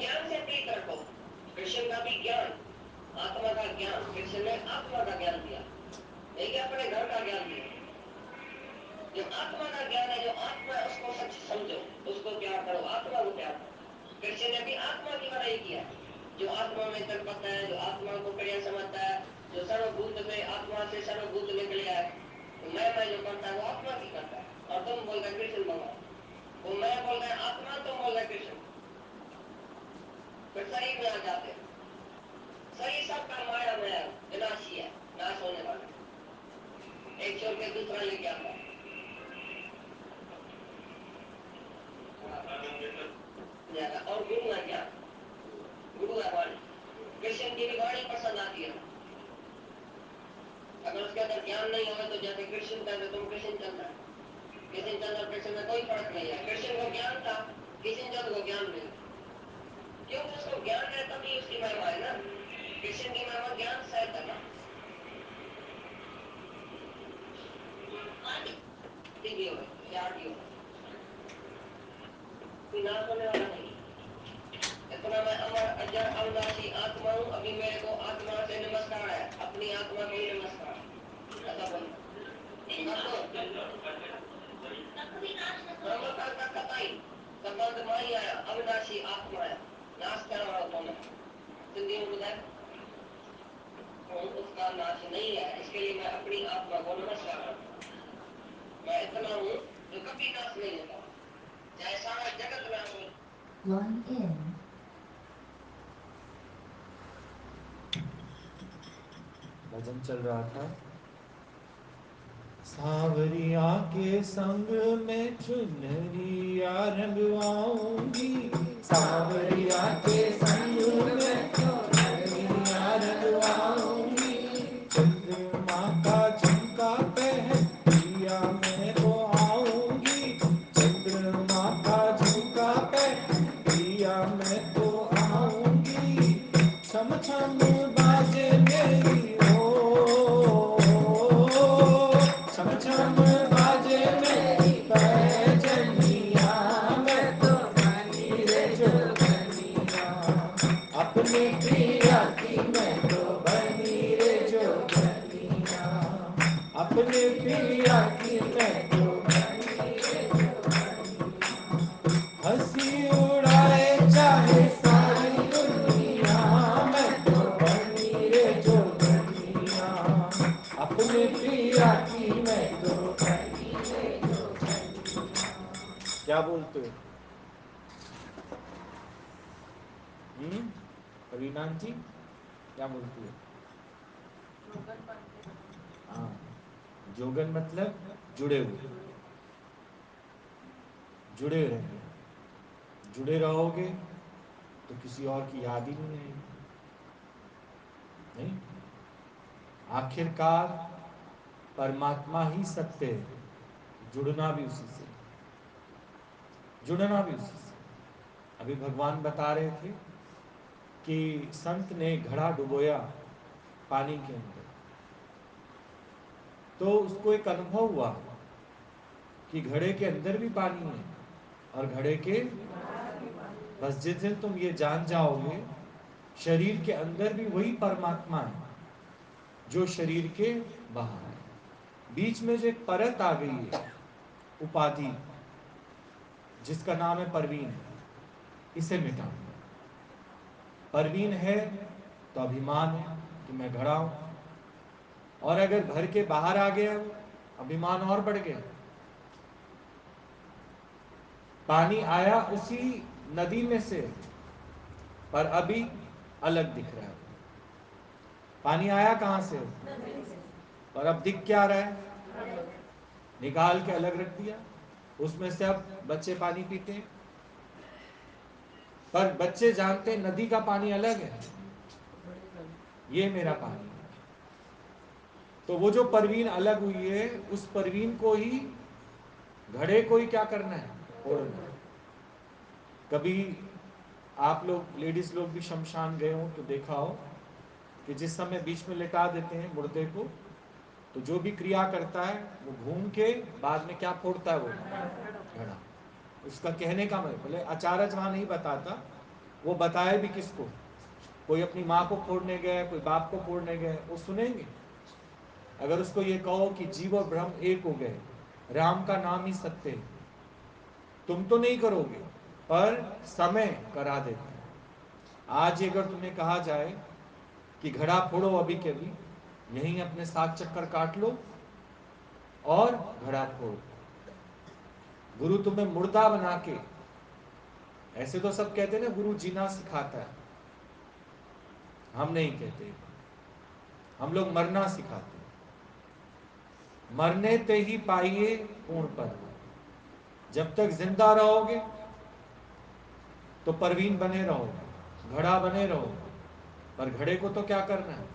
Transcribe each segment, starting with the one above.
ज्ञान से प्रीत रखो। कृष्ण का भी ज्ञान, आत्मा का ज्ञान, कृष्ण ने आत्मा का ज्ञान दिया, नहीं कि अपने घर का ज्ञान दिया। जो आत्मा का ज्ञान है, जो आत्मा है, उसको सच समझो, उसको प्यार करो, आत्मा को प्यार करो। कृष्ण ने भी आत्मा की बड़ाई किया, जो आत्मा में तड़पता है, जो आत्मा को बढ़िया समझता है, जो सर्वभूत में आत्मा से सर्वभूत निकल गया है, तो मैं जो करता है वो आत्मा की करता है। और तुम बोल रहे कृष्ण भगवान, वो मैं बोल रहे आत्मा, तुम बोल रहे कृष्ण। फिर शरीर में आ जाते हैं। शरीर सबका माया में विनाशी है, नाश होने वाला है, एक छोड़ के दूसरा लेके आता है। और गुरु है क्या? गुरु है वाणी, कृष्ण की भी वाणी पसंद आती है। अगर उसके अंदर ज्ञान नहीं होगा तो जैसे कृष्ण कहते तुम कृष्ण चंद्र है, कृष्ण चंद्र और कृष्ण में कोई फर्क नहीं है। कृष्ण को ज्ञान था, कृष्ण चंद्र को ज्ञान नहीं, क्यों? उसको ज्ञान है तभी उसकी महिमा है ना। कृष्ण की महिमा ज्ञान सहित है ना। भी हो याद भी हो, कोई नाश होने वाला नहीं। इतना मैं अमर अजर अविनाशी आत्मा हूँ, अभी मेरे को आत्मा से नमस्कार है, अपनी आत्मा को ही नमस्कार, ऐसा बोलना। ब्रह्म काल का कताई संबंध माही आया, अविनाशी आत्मा है, नाश करने वाला कौन है? सिंधी में बताए उसका नाश नहीं है, इसके लिए मैं अपनी आत्मा को नमस्कार करता हूँ। मैं इतना हूँ जो कभी नाश नहीं होता, चाहे सारा जगत नाश हो। One in. भजन चल रहा था, सांवरिया के संग में चुनरिया रंगवाऊंगी, सांवरिया के संग में चुनरिया रंगवाऊंगी, चंद्रमा का झुमका पहन दिया मैं तो आऊंगी, चंद्रमा का झुमका पहन दिया मैं तो आऊंगी, छम छम बाजे मेरी हो, छम छम बाजे मेरी पैजनिया, मैं तो बनी रे जोगनिया, अपने प्रिया की मैं तो बनी रे जोगनिया, अपने प्रिया की मैं तो बनी रे जोगनिया, हंसी उड़ाए चाहे सारी दुनिया, मैं तो बनी रे जोगनिया, अपने प्रिया की मैं तो बनी रे जोगनिया। क्या बोलते हो? रवीनाथ जी क्या बोलती हो? हाँ, जोगन मतलब जुड़े हुए, जुड़े रहेंगे, जुड़े रहोगे तो किसी और की याद ही नहीं आएगी। नहीं, आखिरकार परमात्मा ही सत्य है, जुड़ना भी उसी से, जुड़ना भी उसी से। अभी भगवान बता रहे थे कि संत ने घड़ा डुबोया पानी के अंदर, तो उसको एक अनुभव हुआ कि घड़े के अंदर भी पानी है और घड़े के, बस जिस दिन तुम ये जान जाओगे शरीर के अंदर भी वही परमात्मा है जो शरीर के बाहर है, बीच में जो एक परत आ गई है उपाधि जिसका नाम है परवीन, इसे मिटा दो। परवीन है तो अभिमान है कि मैं घड़ा हूं, और अगर घर के बाहर आ गया अभिमान और बढ़ गया। पानी आया उसी नदी में से, पर अभी अलग दिख रहा है। पानी आया कहां से? और अब दिख क्या रहा है? निकाल के अलग रख दिया, उसमें से अब बच्चे पानी पीते हैं, पर बच्चे जानते नदी का पानी अलग है, ये मेरा पानी है। तो वो जो परवीन अलग हुई है, उस परवीन को ही, घड़े को ही क्या करना है? फोड़ना है। कभी आप लोग लेडीज लोग भी शमशान गए हो तो देखा हो कि जिस समय बीच में लिटा देते हैं मुर्दे को, तो जो भी क्रिया करता है वो घूम के बाद में क्या फोड़ता है? वो घड़ा। उसका कहने का मतलब, भले आचार्य वहां नहीं बताता, वो बताए भी किसको? कोई अपनी माँ को फोड़ने गए, कोई बाप को फोड़ने गए, वो सुनेंगे? अगर उसको ये कहो कि जीव और ब्रह्म एक हो गए, राम का नाम ही सत्य है, तुम तो नहीं करोगे, पर समय करा देता है। आज अगर तुम्हें कहा जाए कि घड़ा फोड़ो अभी के अभी, यहीं अपने 7 चक्कर काट लो और घड़ा फोड़ो, गुरु तुम्हें मुर्दा बना के, ऐसे तो सब कहते हैं ना गुरु जीना सिखाता है, हम नहीं कहते, हम लोग मरना सिखाते हैं। मरने ते ही पाइए पूर्ण पद, जब तक जिंदा रहोगे तो परवीन बने रहोगे, घड़ा बने रहोगे, पर घड़े को तो क्या करना है?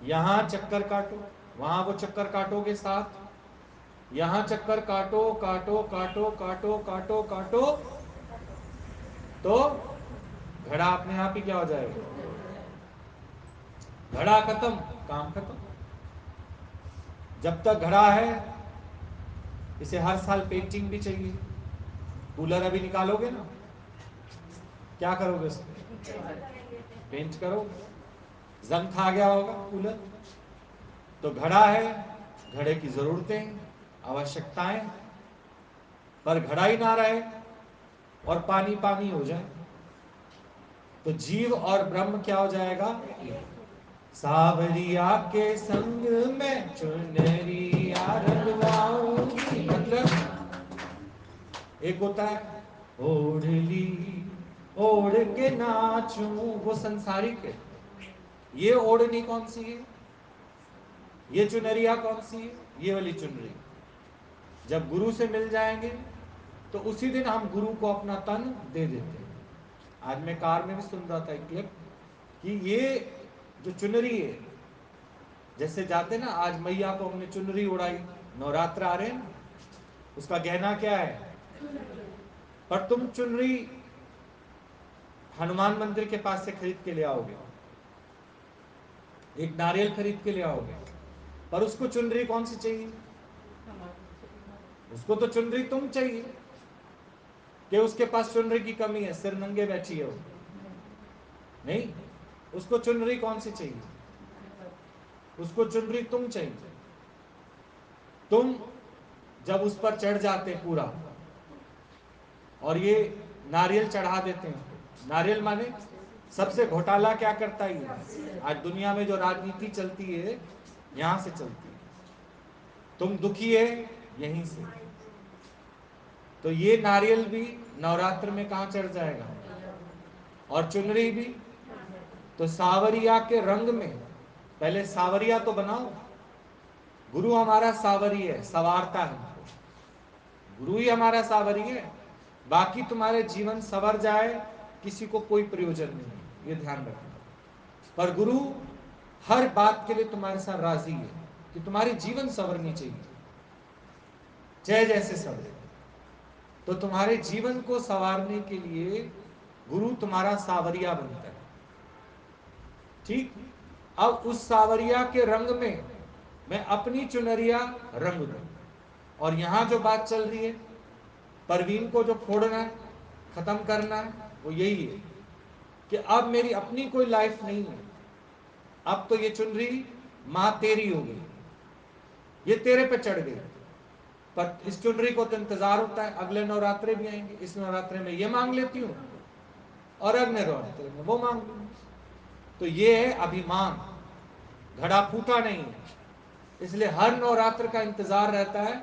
यहां चक्कर काटो, वहां वो चक्कर काटोगे 7, यहां चक्कर काटो काटो काटो काटो काटो काटो, तो घड़ा अपने आप ही क्या हो जाएगा? घड़ा खत्म, काम खत्म। जब तक घड़ा है, इसे हर साल पेंटिंग भी चाहिए। कूलर अभी निकालोगे ना, क्या करोगे उसको? पेंट करोगे, जंग खा गया होगा कूलर। तो घड़ा है, घड़े की जरूरतें, आवश्यकताएं, पर घड़ा ही ना रहे और पानी पानी हो जाए, तो जीव और ब्रह्म क्या हो जाएगा? सावरिया के संग में चुनरिया रंगवाऊंगी, मतलब एक होता है ओढ़ ली ओढ़ के नाचूं, वो संसारिक है। ये ओढ़नी कौन सी है? ये चुनरिया कौन सी है? ये वाली चुनरी। जब गुरु से मिल जाएंगे तो उसी दिन हम गुरु को अपना तन दे देते हैं। आज मैं कार में भी सुन रहा था एक क्लिप कि ये जो चुनरी है, जैसे जाते ना, आज मैया को हमने चुनरी उड़ाई, नवरात्र आ रहे हैं ना, उसका गहना क्या है? पर तुम चुनरी हनुमान मंदिर के पास से खरीद के ले आओगे, एक नारियल खरीद के ले आओगे, पर उसको चुनरी कौन सी चाहिए? उसको तो चुनरी तुम चाहिए, कि उसके पास चुनरी की कमी है, सिर नंगे बैठी है वो, नहीं, उसको चुनरी कौन सी चाहिए? उसको चुनरी तुम चाहिए। तुम जब उस पर चढ़ जाते पूरा और ये नारियल चढ़ा देते हैं उसको, नारियल माने सबसे घोटाला क्या करता है आज दुनिया में? जो राजनीति चलती है यहां से चलती है। तुम दुखी है यहीं से, तो ये नारियल भी नवरात्र में कहां चढ़ जाएगा? और चुनरी भी। तो सावरिया के रंग में पहले सावरिया तो बनाओ। गुरु हमारा सावरी है, सवारता है हमको, गुरु ही हमारा सावरी है। बाकी तुम्हारे जीवन सवर जाए, किसी को कोई प्रयोजन नहीं है, ये ध्यान रखना। पर गुरु हर बात के लिए तुम्हारे साथ राजी है कि तुम्हारी जीवन सवरनी चाहिए, जय जैसे सवरे। तो तुम्हारे जीवन को संवारने के लिए गुरु तुम्हारा सावरिया बनता है, ठीक। अब उस सावरिया के रंग में मैं अपनी चुनरिया रंग दूं। और यहां जो बात चल रही है, परवीन को जो फोड़ना है, खत्म करना है, वो यही है कि अब मेरी अपनी कोई लाइफ नहीं है। अब तो ये चुनरी मां तेरी हो गई, ये तेरे पे चढ़ गई। पर इस चुनरी को तो इंतजार होता है, अगले नवरात्रे भी आएंगे, इस नवरात्रे में ये मांग लेती हूँ और अगले नवरात्रे में वो मांग लूंगी। तो ये है अभिमान, घड़ा फूटा नहीं है, इसलिए हर नवरात्र का इंतजार रहता है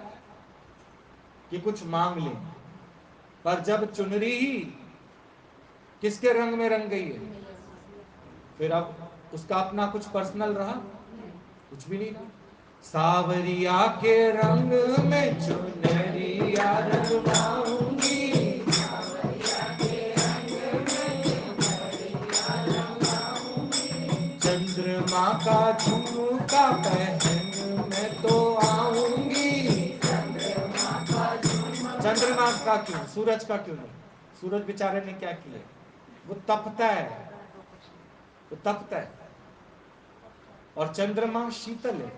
कि कुछ मांग लें। पर जब चुनरी ही किसके रंग में रंग गई है, फिर अब उसका अपना कुछ पर्सनल रहा? कुछ भी नहीं रहा। सावरिया के रंग में चुनरिया रंगवाऊंगी, चंद्रमा का झुमका पहन मैं तो आऊंगी। चंद्रमा का क्यों, सूरज का क्यों नहीं? सूरज बेचारे ने क्या किया? वो तपता है, वो तपता है, और चंद्रमा शीतल है।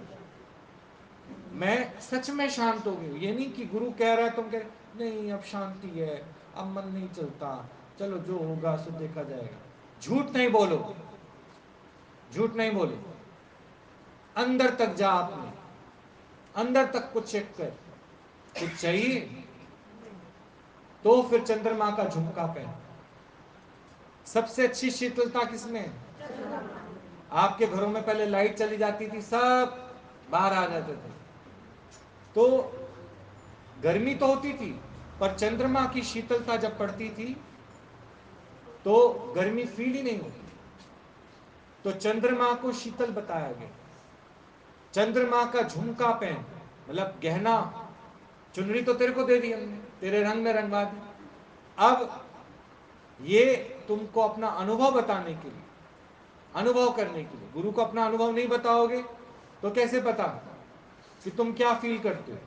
मैं सच में शांत हो गई हूं, ये नहीं कि गुरु कह रहा है तुम कह रहे नहीं अब शांति है, अब मन नहीं चलता, चलो जो होगा सो देखा जाएगा। झूठ नहीं बोलो, झूठ नहीं बोलो, अंदर तक जा, अपने अंदर तक को चेक कर, कुछ चाहिए तो फिर चंद्रमा का झुमका पहन। सबसे अच्छी शीतलता किसमें है? आपके घरों में पहले लाइट चली जाती थी, सब बाहर आ जाते थे, तो गर्मी तो होती थी, पर चंद्रमा की शीतलता जब पड़ती थी तो गर्मी फील ही नहीं होती। तो चंद्रमा को शीतल बताया गया। चंद्रमा का झुमका पहन, मतलब गहना, चुनरी तो तेरे को दे दी हमने, तेरे रंग में रंगवा दी। अब ये तुमको अपना अनुभव बताने के लिए, अनुभव करने के लिए, गुरु को अपना अनुभव नहीं बताओगे तो कैसे पता कि तुम क्या फील करते हो?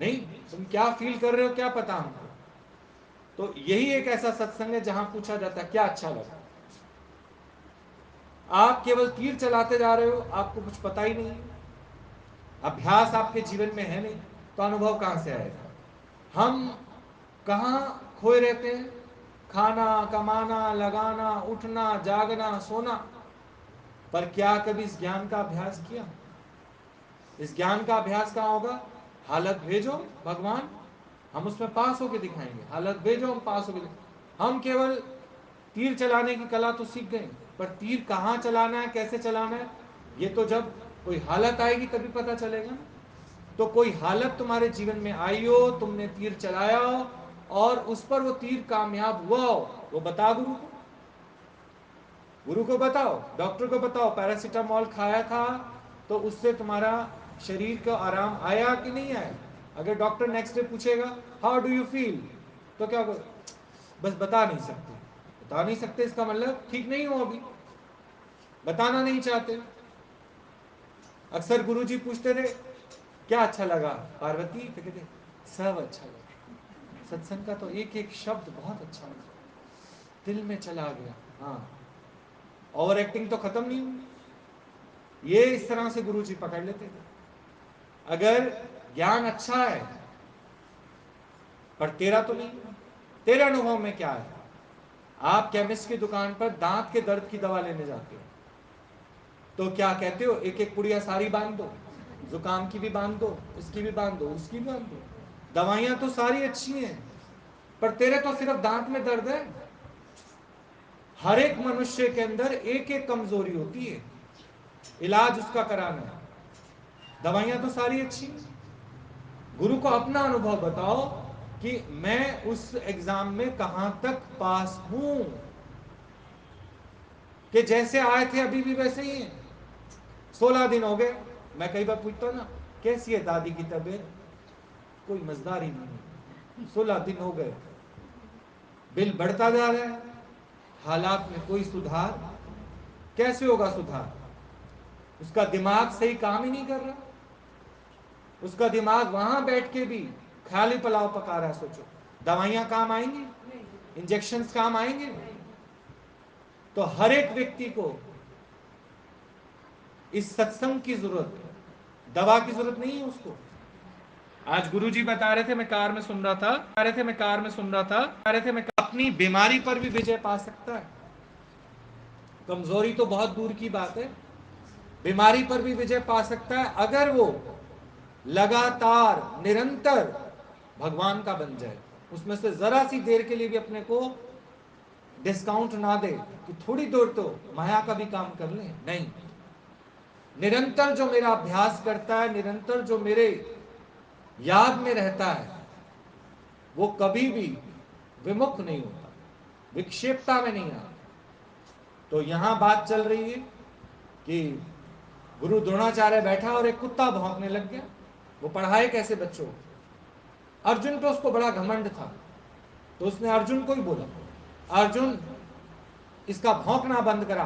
नहीं, तुम क्या फील कर रहे हो क्या पता हमको। तो यही एक ऐसा सत्संग है जहां पूछा जाता है क्या अच्छा लगा। आप केवल तीर चलाते जा रहे हो, आपको कुछ पता ही नहीं है, अभ्यास आपके जीवन में है नहीं, तो अनुभव कहां से आएगा? हम कहां खोए रहते हैं? खाना, कमाना, लगाना, उठना, जागना, सोना, पर क्या कभी इस ज्ञान का अभ्यास किया? इस ज्ञान का अभ्यास कहां होगा? हालत भेजो भगवान, हम उसमें पास होके दिखाएंगे। हालत भेजो, हम पास होके हम केवल तीर चलाने की कला तो सीख गए, पर तीर कहां चलाना है, कैसे चलाना है, ये तो जब कोई हालत आएगी तभी पता चलेगा ना। तो कोई हालत तुम्हारे जीवन में आई हो, तुमने तीर चलाया हो और उस पर वो तीर कामयाब हुआ हो, वो बता गुरु को, गुरु को बताओ, डॉक्टर को बताओ। पैरासीटामोल खाया था तो उससे तुम्हारा शरीर को आराम आया कि नहीं आया? अगर डॉक्टर नेक्स्ट डे पूछेगा हाउ डू यू फील, तो क्या करो? बस बता नहीं सकते। बता नहीं सकते इसका मतलब ठीक नहीं हो, अभी बताना नहीं चाहते। अक्सर गुरुजी पूछते थे क्या अच्छा लगा पार्वती, तो कहते सब अच्छा लगा। सत्संग का तो एक एक शब्द बहुत अच्छा लगा, दिल में चला गया। हाँ, ओवर एक्टिंग तो खत्म नहीं हुई। ये इस तरह से गुरुजी पकड़ लेते थे। अगर ज्ञान अच्छा है पर तेरा तो नहीं, तेरे अनुभव में क्या है? आप केमिस्ट की दुकान पर दांत के दर्द की दवा लेने जाते हो तो क्या कहते हो? एक एक पुड़िया सारी बांध दो, जुकाम की भी बांध दो, इसकी भी बांध दो, उसकी भी बांध दो। दवाइयां तो सारी अच्छी हैं, पर तेरे तो सिर्फ दांत में दर्द है। हर एक मनुष्य के अंदर एक एक कमजोरी होती है, इलाज उसका कराना है। दवाइयां तो सारी अच्छी हैं। गुरु को अपना अनुभव बताओ कि मैं उस एग्जाम में कहां तक पास हूं, कि जैसे आए थे अभी भी वैसे ही हैं। 16 दिन हो गए, मैं कई बार पूछता हूं ना कैसी है दादी की तबीयत, कोई मजदार ही नहीं। 16 दिन हो गए, बिल बढ़ता जा रहा है, हालात में कोई सुधार। कैसे होगा सुधार? उसका दिमाग सही काम ही नहीं कर रहा। उसका दिमाग वहां बैठ के भी खाली पुलाव पका रहा है। सोचो, दवाइयां काम आएंगी? इंजेक्शंस काम आएंगे? तो हर एक व्यक्ति को इस सत्संग की जरूरत है, दवा की जरूरत नहीं है उसको। आज गुरुजी बता रहे थे, मैं कार में सुन रहा था, बता रहे थे मैं कार में सुन रहा था, बता रहे थे मैं अपनी बीमारी पर भी विजय पा सकता है। कमजोरी तो बहुत दूर की बात है, बीमारी पर भी विजय पा सकता है अगर वो लगातार निरंतर भगवान का बन जाए। उसमें से जरा सी देर के लिए भी अपने को डिस्काउंट ना दे कि थोड़ी देर तो माया का भी काम कर ले, नहीं। निरंतर जो मेरा अभ्यास करता है, निरंतर जो मेरे याद में रहता है, वो कभी भी विमुख नहीं होता, विक्षेपता में नहीं आता। तो यहां बात चल रही है कि गुरु द्रोणाचार्य बैठा और एक कुत्ता भौंकने लग गया। वो पढ़ाए कैसे बच्चों को? अर्जुन पे उसको बड़ा घमंड था, तो उसने अर्जुन को ही बोला अर्जुन इसका भौंकना बंद करा।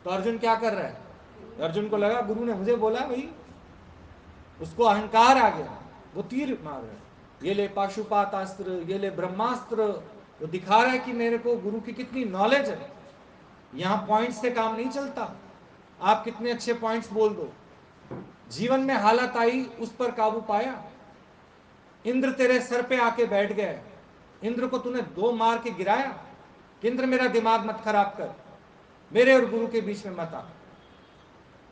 तो अर्जुन क्या कर रहा है? अर्जुन को लगा गुरु ने मुझे बोला भाई, उसको अहंकार आ गया, वो तीर मार रहा है, ये ले पाशुपात अस्त्र, ये ले ब्रह्मास्त्र। वो दिखा रहा है कि मेरे को गुरु की कितनी नॉलेज है। यहां पॉइंट से काम नहीं चलता, आप कितने अच्छे पॉइंट्स बोल दो, जीवन में हालत आई उस पर काबू पाया। इंद्र तेरे सर पे आके बैठ गए, इंद्र को तूने 2 मार के गिराया कि इंद्र मेरा दिमाग मत खराब कर, मेरे और गुरु के बीच में मत आ।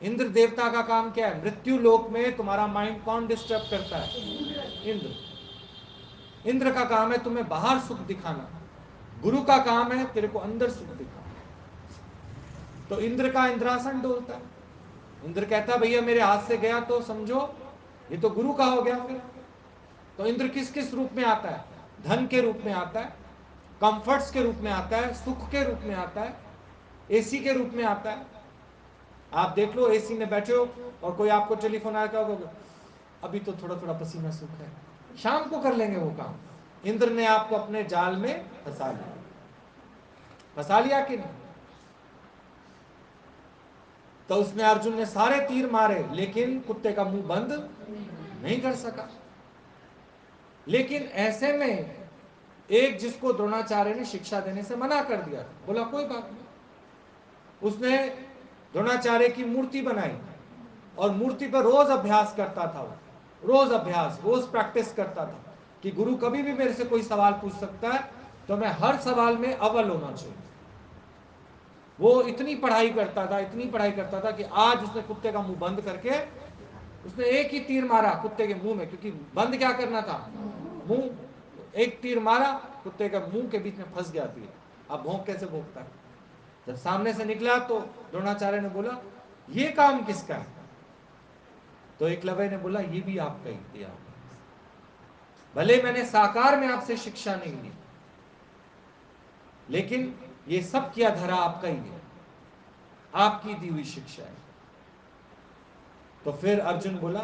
इंद्र देवता का काम क्या है? मृत्यु लोक में तुम्हारा माइंड कौन डिस्टर्ब करता है? इंद्र। इंद्र का काम है तुम्हें बाहर सुख दिखाना, गुरु का काम है तेरे को अंदर सुख दिखाना। तो इंद्र का इंद्रासन डोलता है। इंद्र कहता भैया मेरे हाथ से गया तो समझो ये तो गुरु का हो गया। फिर तो इंद्र किस किस रूप में आता है? धन के रूप में आता है, कंफर्ट्स के रूप में आता है, सुख के रूप में आता है, एसी के रूप में आता है। आप देख लो, एसी में बैठे हो और कोई आपको टेलीफोन आया, क्या होगा? अभी तो थोड़ा थोड़ा पसीना सूख है, शाम को कर लेंगे वो काम। इंद्र ने आपको अपने जाल में फंसा लिया। फंसा लिया कि नहीं? तो उसने, अर्जुन ने सारे तीर मारे लेकिन कुत्ते का मुंह बंद नहीं कर सका। लेकिन ऐसे में एक जिसको द्रोणाचार्य ने शिक्षा देने से मना कर दिया, बोला कोई बात नहीं। उसने द्रोणाचार्य की मूर्ति बनाई और मूर्ति पर रोज अभ्यास करता था। रोज अभ्यास, रोज प्रैक्टिस करता था कि गुरु कभी भी मेरे से कोई सवाल पूछ सकता है तो मैं हर सवाल में अव्वल होना चाहिए। वो इतनी पढ़ाई करता था, इतनी पढ़ाई करता था कि आज उसने कुत्ते का मुंह बंद करके उसने एक ही तीर मारा कुत्ते के मुंह में, क्योंकि बंद क्या करना था? मुंह। एक तीर मारा, कुत्ते के मुंह के बीच में फंस गया तीर। अब भौंक कैसे भौंकता है? जब सामने से निकला तो द्रोणाचार्य ने बोला ये काम किसका है? तो एकलव्य ने बोला ये भी आपका ही दिया, भले मैंने साकार में आपसे शिक्षा नहीं ली लेकिन ये सब किया धरा आपका ही है, आपकी दी हुई शिक्षा है। तो फिर अर्जुन बोला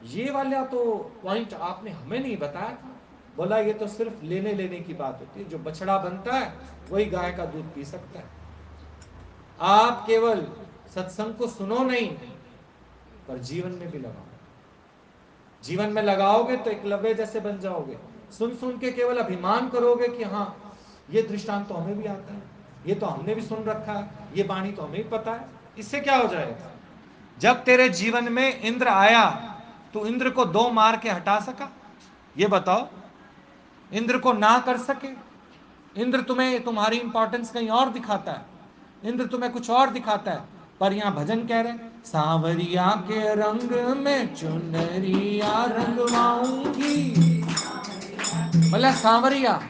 ये वाला तो पॉइंट आपने हमें नहीं बताया था। बोला ये तो सिर्फ लेने लेने की बात होती है, जो बछड़ा बनता है वही गाय का दूध पी सकता है। आप केवल सत्संग को सुनो नहीं, पर जीवन में भी लगाओ। जीवन में लगाओगे तो एकलव्य जैसे बन जाओगे। सुन सुन के केवल अभिमान करोगे कि हाँ ये दृष्टांत तो हमें भी आता है, ये तो हमने भी सुन रखा है, ये वाणी तो हमें भी पता है। इससे क्या हो जाएगा? जब तेरे जीवन में इंद्र आया तो इंद्र को 2 मार के हटा सका? ये बताओ। इंद्र को ना कर सके? इंद्र तुम्हें तुम्हारी इंपॉर्टेंस कहीं और दिखाता है, इंद्र तुम्हें कुछ और दिखाता है। पर यहां भजन कह रहे हैं सांवरिया के रंग में चुनरिया रंगवाऊंगी। मतलब सांवरिया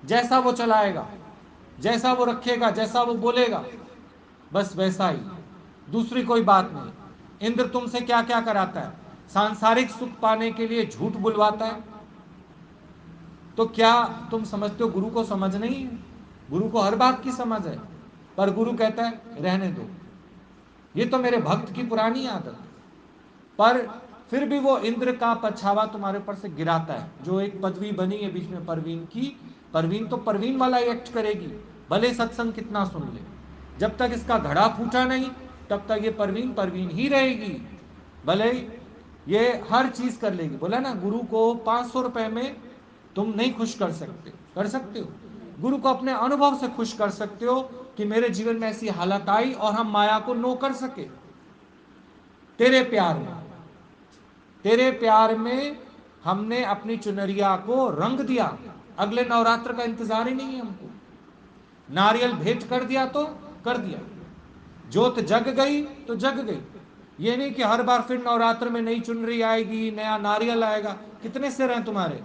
जैसा वो चलाएगा, जैसा वो रखेगा, जैसा वो बोलेगा, बस वैसा ही, दूसरी कोई बात नहीं। इंद्र तुमसे क्या क्या कराता है? सांसारिक सुख पाने के लिए झूठ बुलवाता है। तो क्या तुम समझते हो गुरु को समझ नहीं है? गुरु को हर बात की समझ है, पर गुरु कहता है रहने दो, ये तो मेरे भक्त की पुरानी आदत। पर फिर भी वो इंद्र का पछावा तुम्हारे ऊपर से गिराता है। जो एक पदवी बनी है बीच में परवीन की, परवीन तो परवीन वाला एक्ट करेगी, भले सत्संग कितना सुन ले। जब तक इसका घड़ा फूटा नहीं तब तक ये परवीन परवीन ही रहेगी। भले ये हर चीज कर लेगी। बोला ना, गुरु को 500 रुपए में तुम नहीं खुश कर सकते। कर सकते हो गुरु को अपने अनुभव से खुश कर सकते हो कि मेरे जीवन में ऐसी हालत आई और हम माया को नो कर सके। तेरे प्यार में, तेरे प्यार में हमने अपनी चुनरिया को रंग दिया। अगले नवरात्र का इंतजार ही नहीं है हमको। नारियल भेंट कर दिया तो कर दिया, जोत जग गई तो जग गई। ये नहीं कि हर बार फिर नवरात्र में नई चुनरी आएगी, नया नारियल आएगा। कितने सिर हैं तुम्हारे?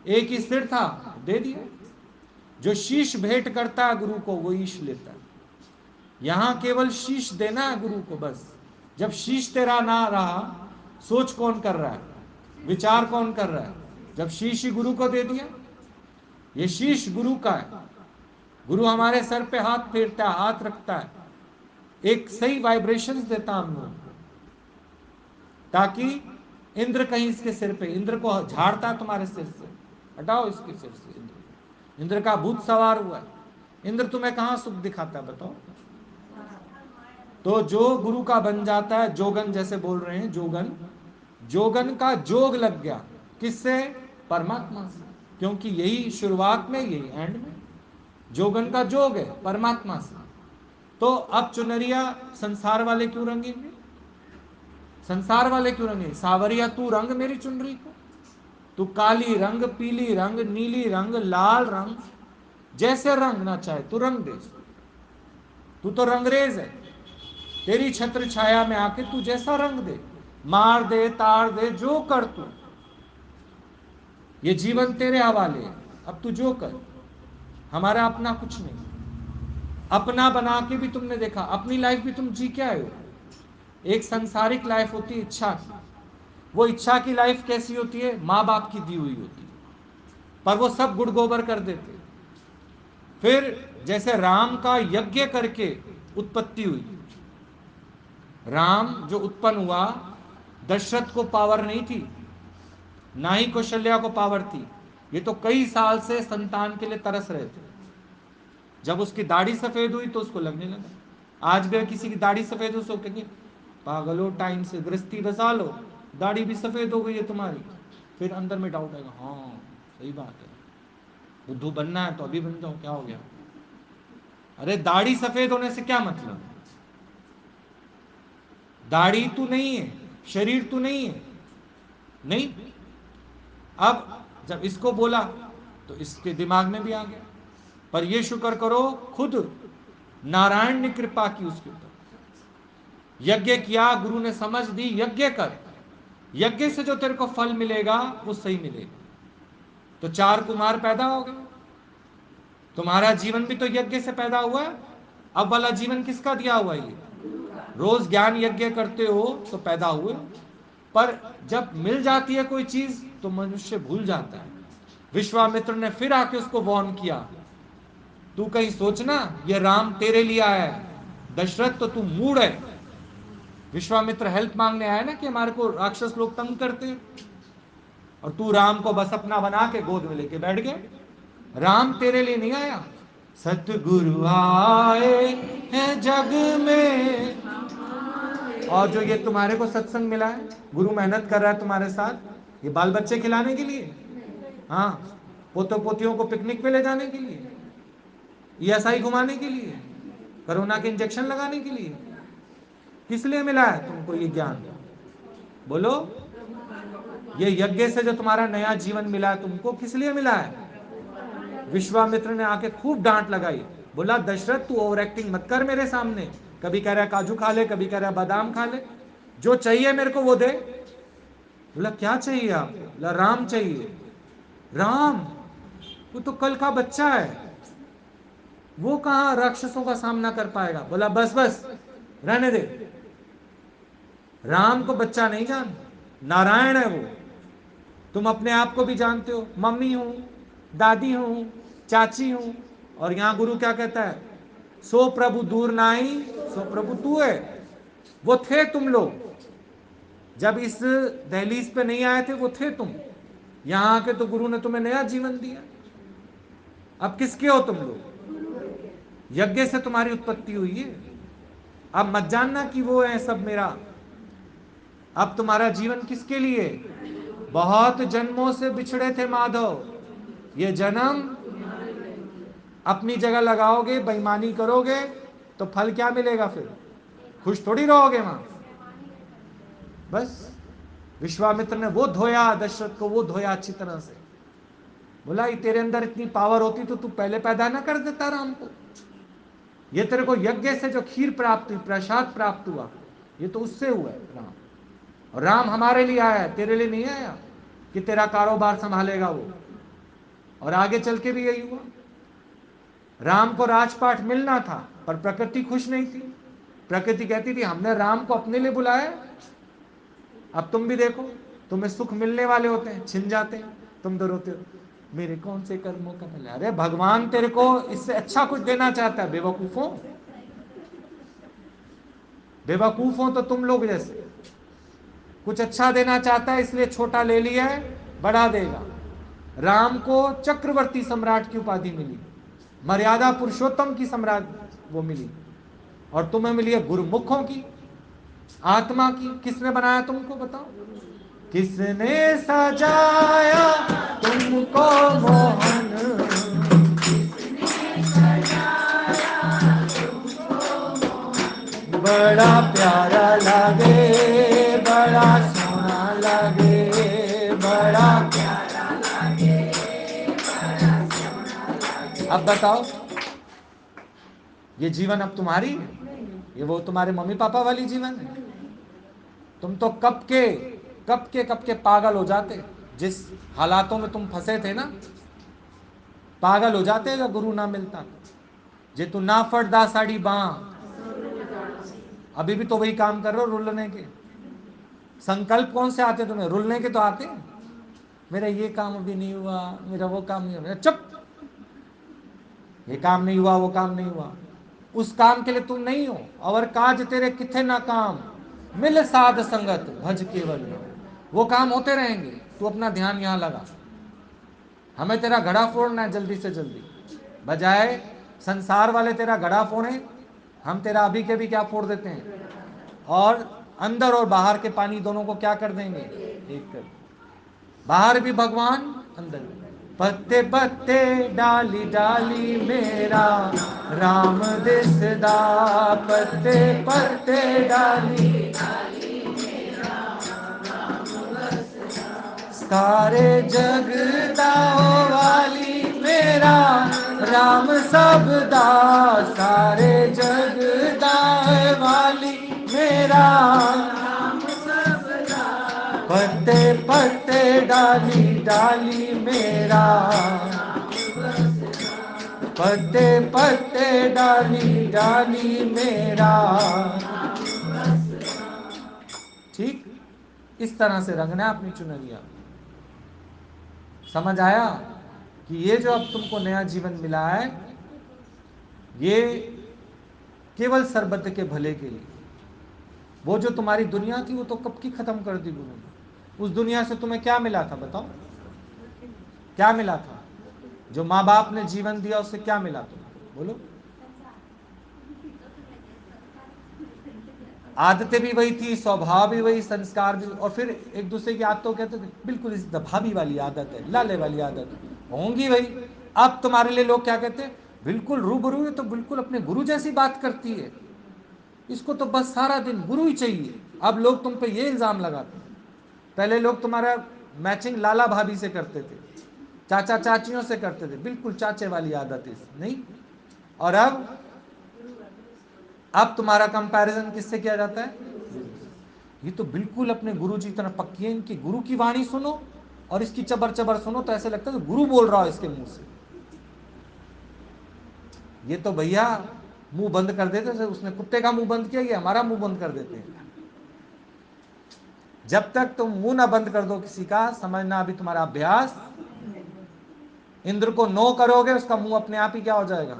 एक ही सिर था, दे दिया। जो शीश भेंट करता है गुरु को वो ईश लेता है। यहां केवल शीश देना है गुरु को बस। जब शीश तेरा ना रहा, सोच कौन कर रहा है, विचार कौन कर रहा है? जब शीश ही गुरु को दे दिया। ये शीश गुरु का है। गुरु हमारे सर पे हाथ फेरता है, हाथ रखता है, एक सही वाइब्रेशंस देता हम लोगों को, ताकि इंद्र कहीं इसके सिर पे, इंद्र को झाड़ता तुम्हारे सिर से, हटाओ इसके सिर से इंद्र को। इंद्र का भूत सवार हुआ है। इंद्र तुम्हें कहां सुख दिखाता है बताओ? तो जो गुरु का बन जाता है, जोगन जैसे बोल रहे हैं, जोगन, जोगन का जोग लग गया। किससे? परमात्मा से। क्योंकि यही शुरुआत में, यही एंड में जोगन का जोग है परमात्मा से। तो अब चुनरिया संसार वाले क्यों रंगेंगे? संसार वाले क्यों रंगेंगे? सावरिया तू रंग मेरी चुनरी को, तू काली रंग, पीली रंग, नीली रंग, लाल रंग, जैसे रंग ना चाहे तू रंग दे। तू तो रंगरेज है, तेरी छत्र छाया में आके तू जैसा रंग दे, मार दे, तार दे, जो कर तू, ये जीवन तेरे हवाले है। अब तू जो कर, हमारा अपना कुछ नहीं। अपना बना के भी तुमने देखा, अपनी लाइफ भी तुम जी के आए हो। एक सांसारिक लाइफ होती है इच्छा की, वो इच्छा की लाइफ कैसी होती है? माँ बाप की दी हुई होती है, पर वो सब गुड़ गोबर कर देते। फिर जैसे राम का यज्ञ करके उत्पत्ति हुई, राम जो उत्पन्न हुआ, दशरथ को पावर नहीं थी, ना ही कौशल्या को पावर थी। ये तो कई साल से संतान के लिए तरस रहे थे। जब उसकी दाढ़ी सफेद हुई तो उसको लगने लगा। आज भी किसी की दाढ़ी सफेद हो, उसको कहेंगे पागलो, टाइम से गृहस्थी बसा लो, दाढ़ी भी सफेद हो गई है तुम्हारी। फिर अंदर में डाउट आएगा, हाँ सही बात है, बुद्धू बनना है तो अभी बन जाओ, क्या हो गया? अरे दाढ़ी सफेद होने से क्या मतलब? दाढ़ी तू नहीं है, शरीर तू नहीं है, नहीं। अब जब इसको बोला तो इसके दिमाग में भी आ गया। पर ये शुक्र करो, खुद नारायण ने कृपा की उसके ऊपर, यज्ञ किया, गुरु ने समझ दी, यज्ञ कर, यज्ञ से जो तेरे को फल मिलेगा वो सही मिलेगा। तो 4 कुमार पैदा हो गए। तुम्हारा जीवन भी तो यज्ञ से पैदा हुआ है। अब वाला जीवन किसका दिया हुआ है? ये रोज ज्ञान यज्ञ करते हो तो पैदा हुए, पर जब मिल जाती है कोई चीज तो मनुष्य भूल जाता है। विश्वामित्र ने फिर आके उसको वार्न किया, तू कहीं सोचना ये राम तेरे लिए आया है, दशरथ तो तू मूड है। विश्वामित्र हेल्प मांगने आया ना कि हमारे को राक्षस लोग तंग करते हैं, और तू राम को बस अपना बना के गोद में लेके बैठ गए। राम तेरे लिए नहीं आया। सतगुरु आए हैं जग में, और जो ये तुम्हारे को सत्संग मिला है, गुरु मेहनत कर रहा है तुम्हारे साथ, ये बाल बच्चे खिलाने के लिए, हाँ, पोतों पोतियों को पिकनिक पे ले जाने के लिए, ईएसआई घुमाने के लिए, कोरोना के इंजेक्शन लगाने के लिए, किस लिए मिला है तुमको ये ज्ञान? बोलो, ये यज्ञ से जो तुम्हारा नया जीवन मिला है तुमको, किस लिए मिला है? विश्वामित्र ने आके खूब डांट लगाई, बोला दशरथ तू ओवर एक्टिंग मत कर मेरे सामने, कभी कह रहा है काजू खा ले, कभी कह रहा है बादाम खा ले, जो चाहिए मेरे को वो दे। बोला क्या चाहिए आपको? बोला राम चाहिए। राम? वो तो कल का बच्चा है, वो कहां राक्षसों का सामना कर पाएगा। बोला बस बस रहने दे, राम को बच्चा नहीं जान, नारायण है वो। तुम अपने आप को भी जानते हो, मम्मी हूं, दादी हूं, चाची हूं, और यहां गुरु क्या कहता है? सो प्रभु दूर नाई, सो प्रभु तू है। वो थे तुम लोग, जब इस दहलीज पे नहीं आए थे वो थे तुम, यहां आके तो गुरु ने तुम्हें नया जीवन दिया। अब किसके हो तुम लोग? यज्ञ से तुम्हारी उत्पत्ति हुई है। अब मत जानना कि वो है सब मेरा। अब तुम्हारा जीवन किसके लिए? बहुत जन्मों से बिछड़े थे माधव, ये जन्म अपनी जगह लगाओगे, बेईमानी करोगे तो फल क्या मिलेगा? फिर खुश थोड़ी रहोगे वहां। बस विश्वामित्र ने वो धोया, दशरथ को वो धोया अच्छी तरह से। बोला ये तेरे अंदर इतनी पावर होती तो तू पहले पैदा ना कर देता राम को। ये तेरे को यज्ञ से जो खीर प्राप्त हुई, प्रसाद प्राप्त हुआ, ये तो उससे हुआ है राम। और राम हमारे लिए आया है, तेरे लिए नहीं आया कि तेरा कारोबार संभालेगा वो। और आगे चल के भी यही हुआ। राम को राजपाट मिलना था, पर प्रकृति खुश नहीं थी। प्रकृति कहती थी हमने राम को अपने लिए बुलाया। अब तुम भी देखो, तुम्हें सुख मिलने वाले होते हैं, छिन जाते हैं, तुम तो रोते हो मेरे कौन से कर्मों का फल है। अरे भगवान तेरे को इससे अच्छा कुछ देना चाहता है, बेवकूफों। बेवकूफों तो तुम लोग जैसे, कुछ अच्छा देना चाहता है इसलिए छोटा ले लिया है, बढ़ा देगा। राम को चक्रवर्ती सम्राट की उपाधि मिली, मर्यादा पुरुषोत्तम की सम्राट वो मिली, और तुम्हें मिली है गुरुमुखों की, आत्मा की। किसने बनाया तुमको बताओ? किसने सजाया तुमको मोहन, बड़ा प्यारा लगे, बड़ा सोना लगे, बड़ा प्यारा अब बताओ, ये जीवन अब तुम्हारी है? ये वो तुम्हारे मम्मी पापा वाली जीवन है? तुम तो कब के पागल हो जाते, जिस हालातों में तुम फंसे थे ना, पागल हो जाते अगर गुरु ना मिलता। जे तू ना फटदा साड़ी बां, अभी भी तो वही काम कर रहे हो, रुलने के। संकल्प कौन से आते तुम्हें? रुलने के तो आते हैं। मेरा ये काम अभी नहीं हुआ, मेरा वो काम नहीं हुआ, चुप, ये काम नहीं हुआ, वो काम नहीं हुआ। उस काम के लिए तुम नहीं हो। और काज तेरे किथे ना काम, मिल साध संगत भज केवल। वो काम होते रहेंगे, तू अपना ध्यान यहां लगा। हमें तेरा घड़ा फोड़ना है जल्दी से जल्दी, बजाय संसार वाले तेरा घड़ा फोड़े, हम तेरा अभी के भी क्या फोड़ देते हैं, और अंदर और बाहर के पानी दोनों को क्या कर देंगे, एक कर। बाहर भी भगवान, अंदर भी। पत्ते पत्ते डाली डाली मेरा राम दिसदा, पत्ते पत्ते डाली सारे जगदा वाली मेरा राम सबदा, सारे जगदा वाली मेरा पत्ते पत्ते डाली डाली मेरा, पत्ते पत्ते डाली डाली मेरा। ठीक इस तरह से रंगना है अपनी चुनरिया। समझ आया कि ये जो अब तुमको नया जीवन मिला है, ये केवल सरबत के भले के लिए। वो जो तुम्हारी दुनिया थी वो तो कब की खत्म कर दी गुरु ने। उस दुनिया से तुम्हें क्या मिला था बताओ, क्या मिला था? जो माँ बाप ने जीवन दिया उससे क्या मिला तुम्हें, बोलो? आदतें भी वही थी, स्वभाव भी वही, संस्कार भी, और फिर एक दूसरे की आदतों कहते थे बिल्कुल इस भाभी वाली आदत है, लाले वाली आदत होंगी वही। अब तुम्हारे लिए लोग क्या कहते हैं, बिल्कुल रूबरू है तो बिल्कुल अपने गुरु जैसी बात करती है, इसको तो बस सारा दिन गुरु ही चाहिए। अब लोग तुम पे ये इल्जाम लगाते हैं। पहले लोग तुम्हारा मैचिंग लाला भाभी से करते थे, चाचा चाचियों से करते थे, बिल्कुल चाचे वाली आदत है नहीं। और अब तुम्हारा कंपैरिजन किससे किया जाता है? ये तो बिल्कुल अपने गुरु जी तरह पक्की है, इनकी गुरु की वाणी सुनो और इसकी चबर चबर सुनो तो ऐसे लगता है गुरु बोल रहा हो इसके मुंह से। ये तो भैया मुंह बंद कर देते थे, उसने कुत्ते का मुंह बंद किया, ये हमारा मुंह बंद कर देते हैं। जब तक तुम मुंह ना बंद कर दो किसी का, समझना अभी तुम्हारा अभ्यास। इंद्र को नो करोगे उसका मुंह अपने आप ही क्या हो जाएगा,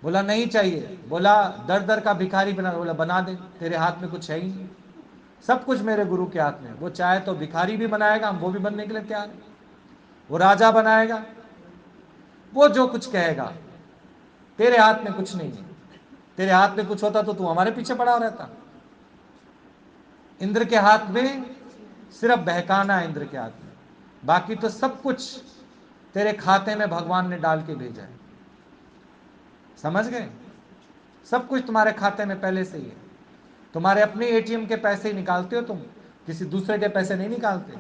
बोला नहीं चाहिए, बोला दर दर का भिखारी बना, बोला बना दे, तेरे हाथ में कुछ है ही नहीं, सब कुछ मेरे गुरु के हाथ में। वो चाहे तो भिखारी भी बनाएगा, हम वो भी बनने के लिए तैयार है। वो राजा बनाएगा, वो जो कुछ कहेगा, तेरे हाथ में कुछ नहीं है। तेरे हाथ में कुछ होता तो तू हमारे पीछे पड़ा रहता। इंद्र के हाथ में सिर्फ बहकाना है, इंद्र के हाथ में, बाकी तो सब कुछ तेरे खाते में भगवान ने डाल के भेजा है। समझ गए? सब कुछ तुम्हारे खाते में पहले से ही है। तुम्हारे अपने एटीएम के पैसे ही निकालते हो तुम, किसी दूसरे के पैसे नहीं निकालते।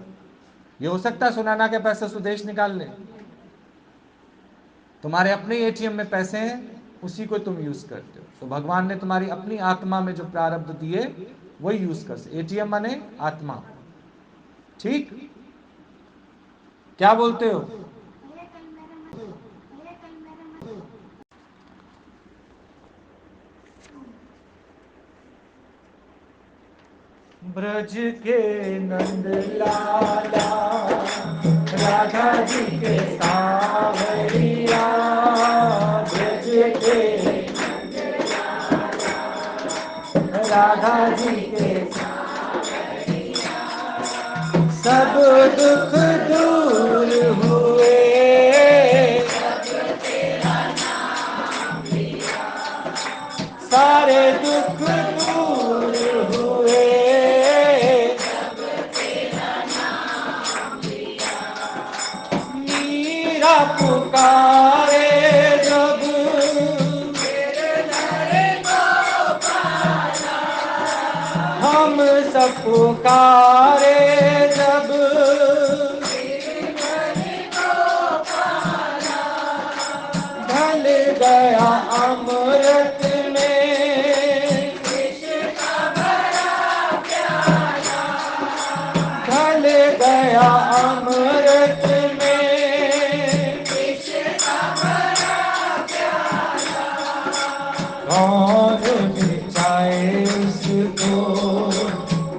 ये हो सकता है सुनैना के पैसे सुदेश निकाल ले, तुम्हारे अपने एटीएम में पैसे हैं, उसी को तुम यूज करते हो। तो भगवान ने तुम्हारी अपनी आत्मा में जो प्रारब्ध दिए वही यूज कर सकते। एटीएम माने आत्मा। ठीक, क्या बोलते हो? ब्रज के नंद लाला राधा जी के सावरिया, ब्रज के राधा जी के सब दुख दूर हुए, सारे दुख दूर हुए, मीरा पुकारे जब, हम सब पुकारे जब, अमृत में ढल गया अमृत में कौन बिचाए उसको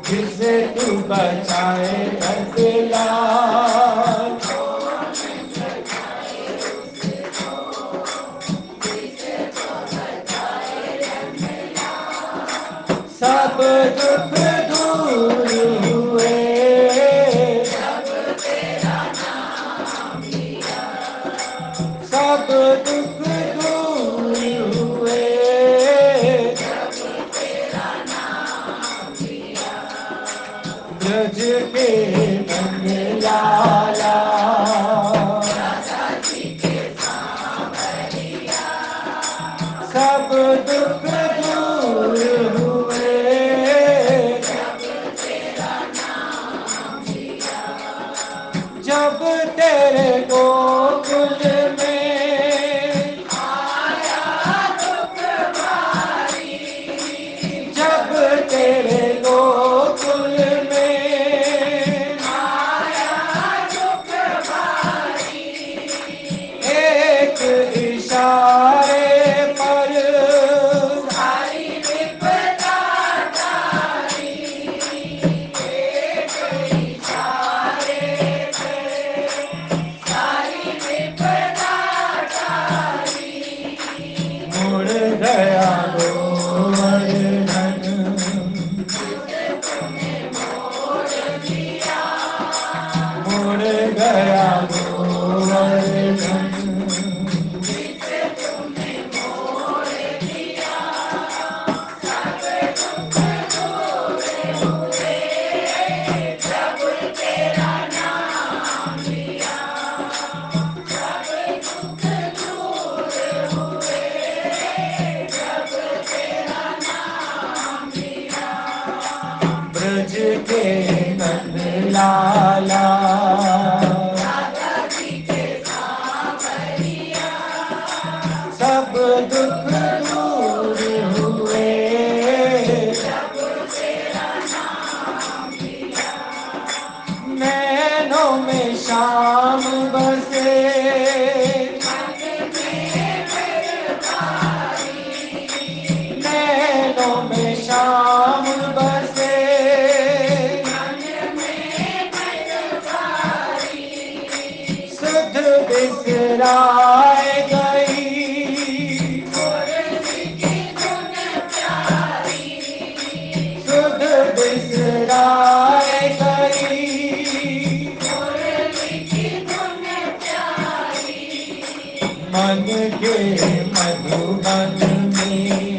जिसे तू बचाए बदला सब दुख दूर हुए सब दुख दूर हुए ब्रज के नंद लाला सब दुख दूर हुए जब तेरे गोकुल में जब तेरे गोकुल में एक इशारे पर मुड़ गया गोवर्धन मुड़ गया गोवर्धन ब्रज के नंद लाला सब दुख दूर हुए नैनों में शाम बसे नैनों में शाम बसे सुध बिसराए गई सुध बिसराए गई मन के मधुबन में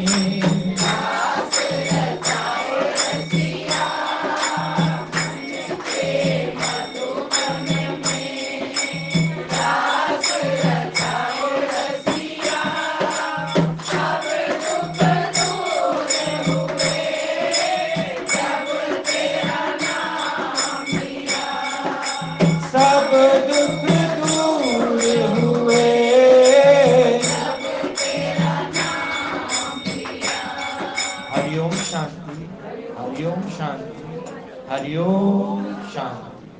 सब दुख दूर हुए हरिओम शांति हरिओम शांति हरिओम शांति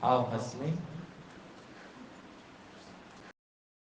आओ हंस लें